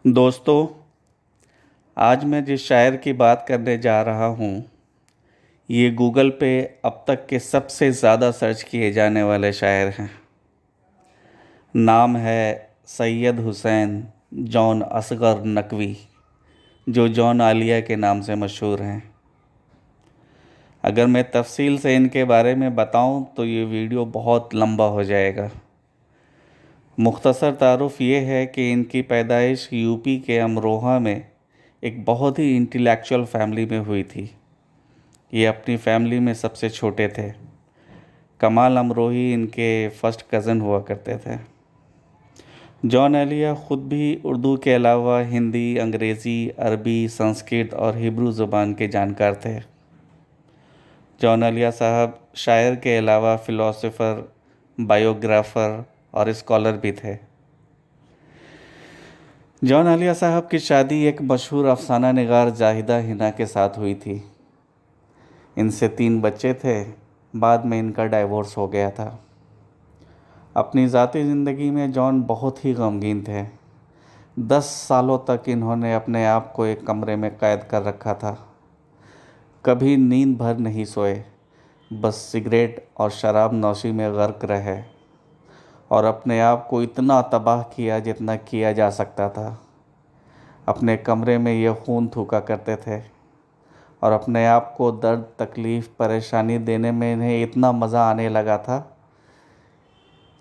दोस्तों, आज मैं जिस शायर की बात करने जा रहा हूँ, ये गूगल पे अब तक के सबसे ज़्यादा सर्च किए जाने वाले शायर हैं। नाम है सैयद हुसैन जॉन असगर नकवी, जो जॉन आलिया के नाम से मशहूर हैं। अगर मैं तफसील से इनके बारे में बताऊं तो ये वीडियो बहुत लंबा हो जाएगा। मुख्तसर तारुफ़ ये है कि इनकी पैदाइश यूपी के अमरोहा में एक बहुत ही इंटेलेक्चुअल फैमिली में हुई थी। ये अपनी फैमिली में सबसे छोटे थे। कमाल अमरोही इनके फर्स्ट कज़न हुआ करते थे। जॉन आलिया ख़ुद भी उर्दू के अलावा हिंदी, अंग्रेज़ी, अरबी, संस्कृत और हिब्रू ज़ुबान के जानकार थे। जॉन आलिया साहब शायर के अलावा फ़िलासफ़र, बायोग्राफ़र और स्कॉलर भी थे। जॉन आलिया साहब की शादी एक मशहूर अफसाना निगार जाहिदा हिना के साथ हुई थी। इनसे 3 बच्चे थे। बाद में इनका डाइवोर्स हो गया था। अपनी ज़ाती ज़िंदगी में जॉन बहुत ही गमगीन थे। 10 सालों तक इन्होंने अपने आप को एक कमरे में कैद कर रखा था। कभी नींद भर नहीं सोए, बस सिगरेट और शराब नौशी में गर्क रहे और अपने आप को इतना तबाह किया जितना किया जा सकता था। अपने कमरे में ये खून थूका करते थे और अपने आप को दर्द, तकलीफ़, परेशानी देने में इन्हें इतना मज़ा आने लगा था,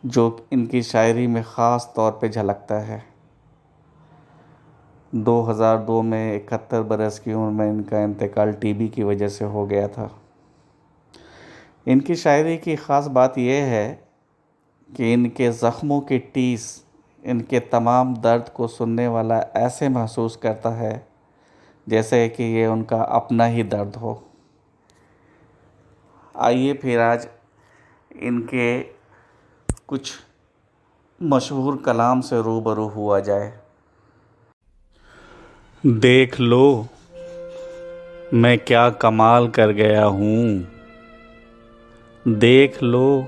जो इनकी शायरी में ख़ास तौर पे झलकता है। 2002 में 71 बरस की उम्र में इनका इंतकाल टीबी की वजह से हो गया था। इनकी शायरी की ख़ास बात यह है कि इनके ज़ख्मों की टीस इनके तमाम दर्द को सुनने वाला ऐसे महसूस करता है जैसे कि ये उनका अपना ही दर्द हो। आइए फिर आज इनके कुछ मशहूर कलाम से रूबरू हुआ जाए। देख लो मैं क्या कमाल कर गया हूँ, देख लो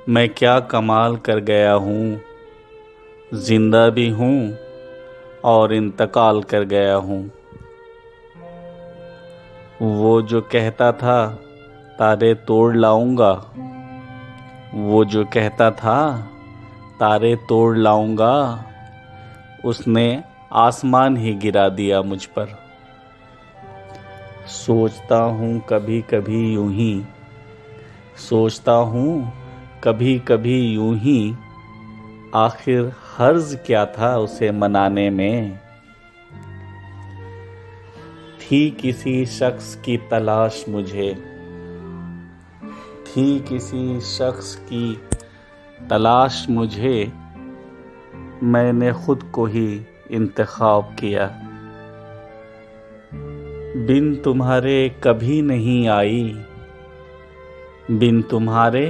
मैं क्या कमाल कर गया हूँ, जिंदा भी हूँ और इंतकाल कर गया हूँ। वो जो कहता था तारे तोड़ लाऊंगा, वो जो कहता था तारे तोड़ लाऊंगा, उसने आसमान ही गिरा दिया मुझ पर। सोचता हूँ कभी कभी यूं ही, सोचता हूँ कभी कभी यूं ही, आखिर हर्ज क्या था उसे मनाने में। थी किसी शख्स की तलाश मुझे, थी किसी शख्स की तलाश मुझे, मैंने खुद को ही इंतखाब किया। बिन तुम्हारे कभी नहीं आई, बिन तुम्हारे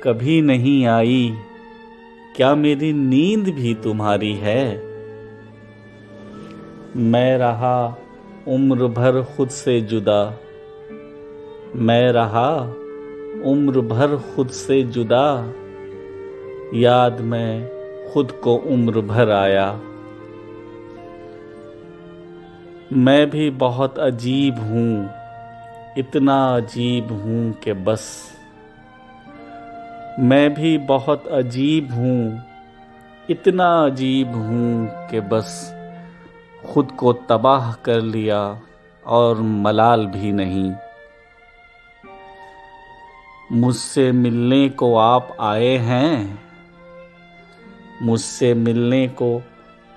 कभी नहीं आई, क्या मेरी नींद भी तुम्हारी है। मैं रहा उम्र भर खुद से जुदा, मैं रहा उम्र भर खुद से जुदा, याद में खुद को उम्र भर आया। मैं भी बहुत अजीब हूँ, इतना अजीब हूँ कि बस, मैं भी बहुत अजीब हूँ, इतना अजीब हूँ कि बस, खुद को तबाह कर लिया और मलाल भी नहीं। मुझसे मिलने को आप आए हैं, मुझसे मिलने को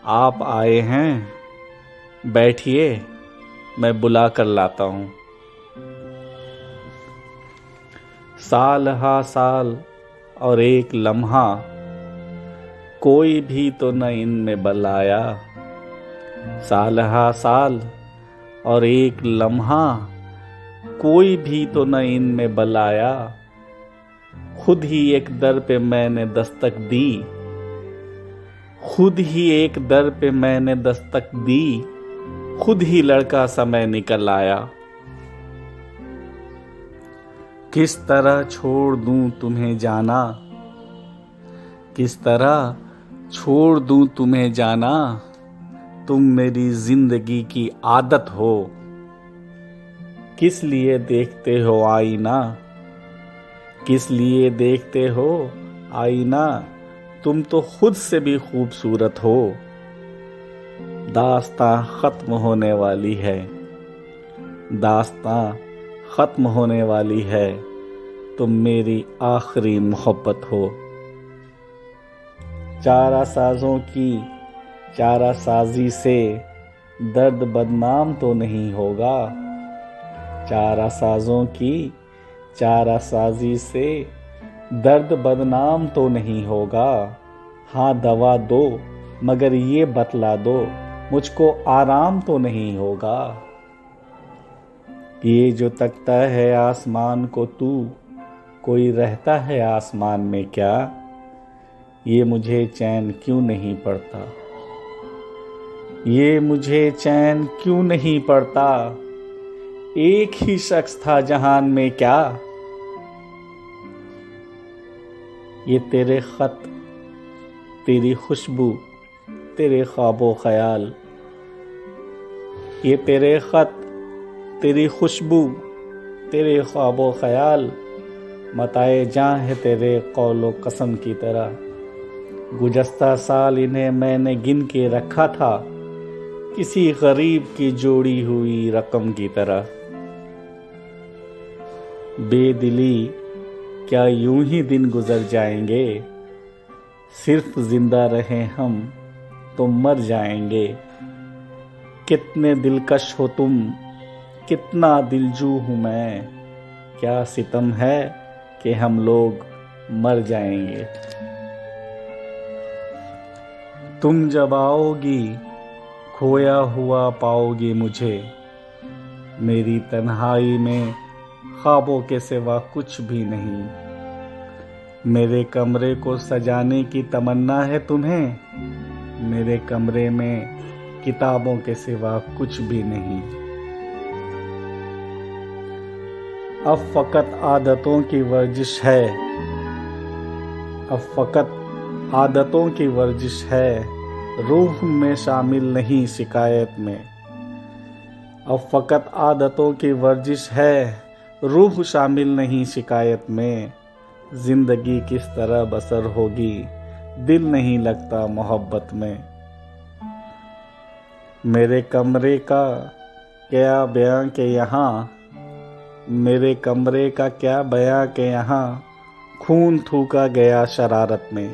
आप आए हैं, बैठिए मैं बुला कर लाता हूँ। साल हा साल और एक लम्हा, कोई भी तो न इनमें बल आया। साल हा साल और एक लम्हा, कोई भी तो न इनमें बल आया। खुद ही एक दर पे मैंने दस्तक दी, खुद ही एक दर पे मैंने दस्तक दी, खुद ही लड़का समय निकल आया। किस तरह छोड़ दूं तुम्हें जाना, किस तरह छोड़ दूं तुम्हें जाना, तुम मेरी जिंदगी की आदत हो। किस लिए देखते हो आईना, किस लिए देखते हो आईना, तुम तो खुद से भी खूबसूरत हो। दास्तां खत्म होने वाली है, दास्तां खत्म होने वाली है, तुम मेरी आखिरी मोहब्बत हो। चारा साजों की चारा साजी से दर्द बदनाम तो नहीं होगा। चारा साजों की चारा साजी से दर्द बदनाम तो नहीं होगा। हाँ दवा दो मगर ये बतला दो, मुझको आराम तो नहीं होगा। ये जो तकता है आसमान को तू, कोई रहता है आसमान में क्या। ये मुझे चैन क्यों नहीं पड़ता, ये मुझे चैन क्यों नहीं पड़ता। एक ही शख्स था जहान में क्या। ये तेरे खत, तेरी खुशबू, तेरे ख्वाबो ख्याल, ये तेरे खत, तेरी खुशबू, तेरे ख्वाबो ख्याल, मताए जां है तेरे कौलो कसम की तरह। गुज़श्ता साल इन्हें मैंने गिन के रखा था, किसी गरीब की जोड़ी हुई रकम की तरह। बेदिली क्या यूं ही दिन गुजर जाएंगे, सिर्फ जिंदा रहे हम तो मर जाएंगे। कितने दिलकश हो तुम, कितना दिलजू हूँ मैं, क्या सितम है कि हम लोग मर जाएंगे। तुम जब आओगी खोया हुआ पाओगी मुझे, मेरी तन्हाई में ख्वाबों के सिवा कुछ भी नहीं। मेरे कमरे को सजाने की तमन्ना है तुम्हें, मेरे कमरे में किताबों के सिवा कुछ भी नहीं। अब फकत आदतों की वर्जिश है, अब फकत आदतों की वर्जिश है, रूह में शामिल नहीं शिकायत में। अब फकत आदतों की वर्जिश है, रूह शामिल नहीं शिकायत में। जिंदगी किस तरह बसर होगी, दिल नहीं लगता मोहब्बत में। मेरे कमरे का क्या बयां के यहाँ, मेरे कमरे का क्या बयां के यहाँ, खून थूका गया शरारत में।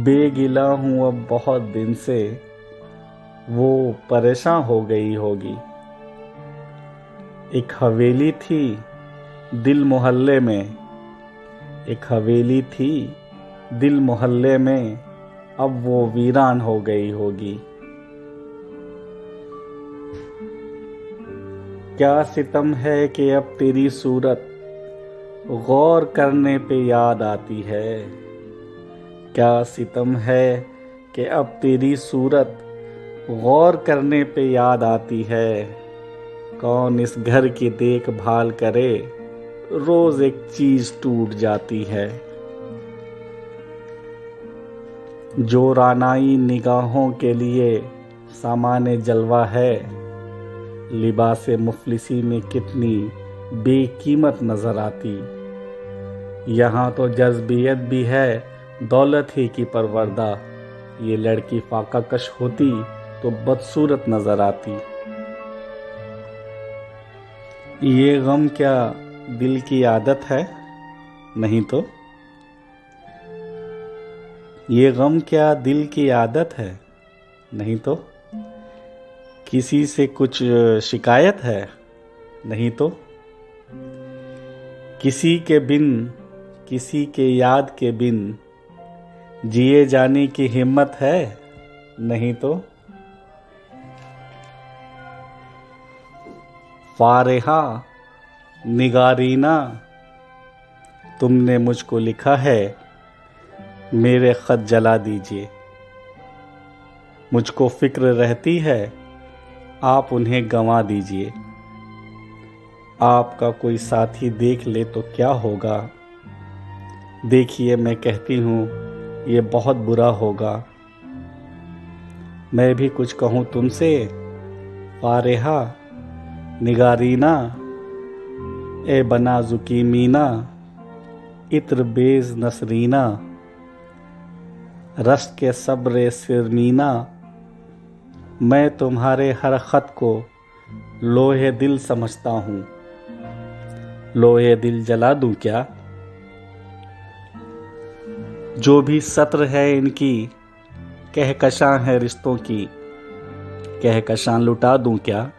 बेगिला हूँ अब बहुत दिन से, वो परेशान हो गई होगी। एक हवेली थी दिल मोहल्ले में, एक हवेली थी दिल मोहल्ले में, अब वो वीरान हो गई होगी। क्या सितम है कि अब तेरी सूरत गौर करने पे याद आती है। क्या सितम है कि अब तेरी सूरत गौर करने पे याद आती है। कौन इस घर की देखभाल करे, रोज एक चीज टूट जाती है। जो रानाई निगाहों के लिए सामाने जलवा है, लिबासे मुफलिसी में कितनी बेकीमत नजर आती। यहाँ तो जज्बियत भी है दौलत ही की परवरदा, ये लड़की फाका कश होती तो बदसूरत नजर आती। ये गम क्या दिल की आदत है, नहीं तो। ये गम क्या दिल की आदत है, नहीं तो। किसी से कुछ शिकायत है, नहीं तो। किसी के बिन, किसी के याद के बिन जिए जाने की हिम्मत है, नहीं तो। फारिहा निगारीना, तुमने मुझको लिखा है, मेरे खत जला दीजिए। मुझको फिक्र रहती है, आप उन्हें गंवा दीजिए। आपका कोई साथी देख ले तो क्या होगा। देखिए मैं कहती हूँ, ये बहुत बुरा होगा। मैं भी कुछ कहूँ तुमसे फारेहा निगारीना, ए बनाजुकी मीना, इत्र बेज नसरीना, रश्क के सब्र सिरमीना, मैं तुम्हारे हर ख़त को लोहे दिल समझता हूँ। लोहे दिल जला दूँ क्या? जो भी सत्र है इनकी कहकशां है रिश्तों की, कहकशां लुटा दूँ क्या?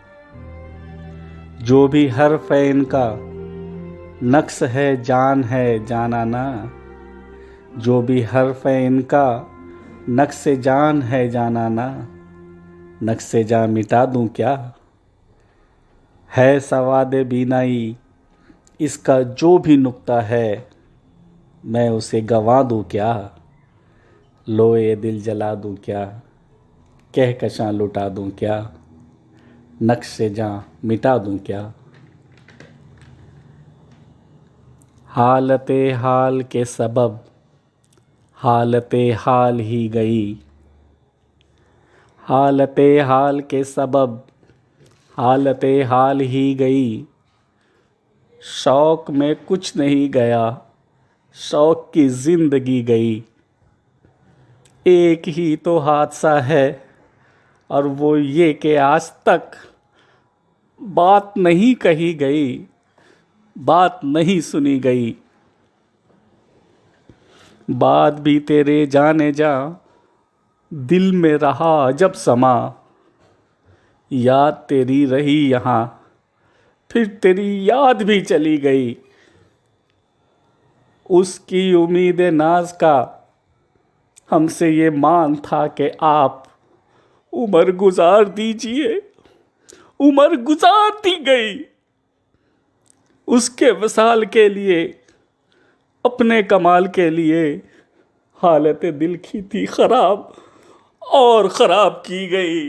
जो भी हर्फ है इनका नक्श है जानाना, जो भी हर्फ है इनका नक्श जान है जानाना, नक्श जान मिटा दूँ क्या? है सवादे बीनाई इसका जो भी नुक्ता है, मैं उसे गंवा दूँ क्या? लोए दिल जला दूँ क्या? कहकशां लुटा दूँ क्या? नक्श जां मिटा दूँ क्या? हालते हाल के सबब हालते हाल ही गई, हालते हाल के सबब हालते हाल ही गई, शौक़ में कुछ नहीं गया, शौक़ की ज़िंदगी गई। एक ही तो हादसा है और वो ये कि आज तक बात नहीं कही गई, बात नहीं सुनी गई। बात भी तेरे जाने जा दिल में रहा जब समा, याद तेरी रही यहाँ फिर तेरी याद भी चली गई। उसकी उम्मीद नाज का हमसे ये मान था कि आप उम्र गुजार दीजिए, उम्र गुजार दी गई। उसके वसाल के लिए अपने कमाल के लिए हालत दिल की थी ख़राब और ख़राब की गई।